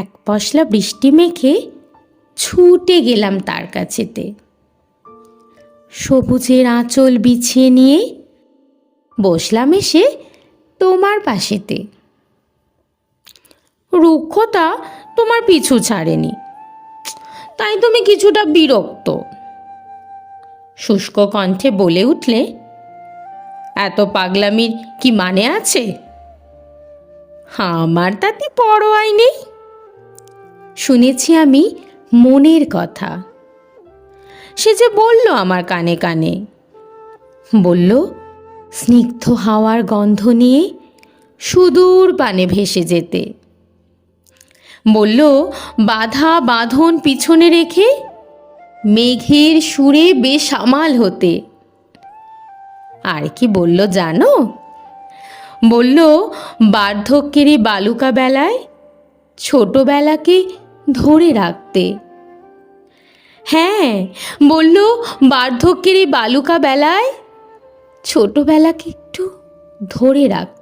এক পশলা বৃষ্টি মেখে ছুটে গেলাম তার কাছেতে। সবুজের আঁচল বিছিয়ে নিয়ে বসলাম এসে তোমার পাশেতে। রুক্ষতা তোমার পিছু ছাড়েনি, তাই তুমি কিছুটা বিরক্ত। শুষ্ক কণ্ঠে বলে উঠলে, এত পাগলামির কি মানে আছে? আমার তাতে পরোয়াই নেই। শুনেছি আমি মনের কথা। সে যে বলল আমার কানে কানে, বলল স্নিগ্ধ হাওয়ার গন্ধ নিয়ে সুদূর পানে ভেসে যেতে। বলল বাধা বাঁধন পিছনে রেখে মেঘের সুরে বেসামাল হতে। আর কি বলল জানো? বলল বার্ধক্যের এই বালুকা বেলায় ছোটবেলাকে ধরে রাখতে। হ্যাঁ, বলল বার্ধক্যের এই বালুকা বেলায় ছোটবেলাকে একটু ধরে রাখতে।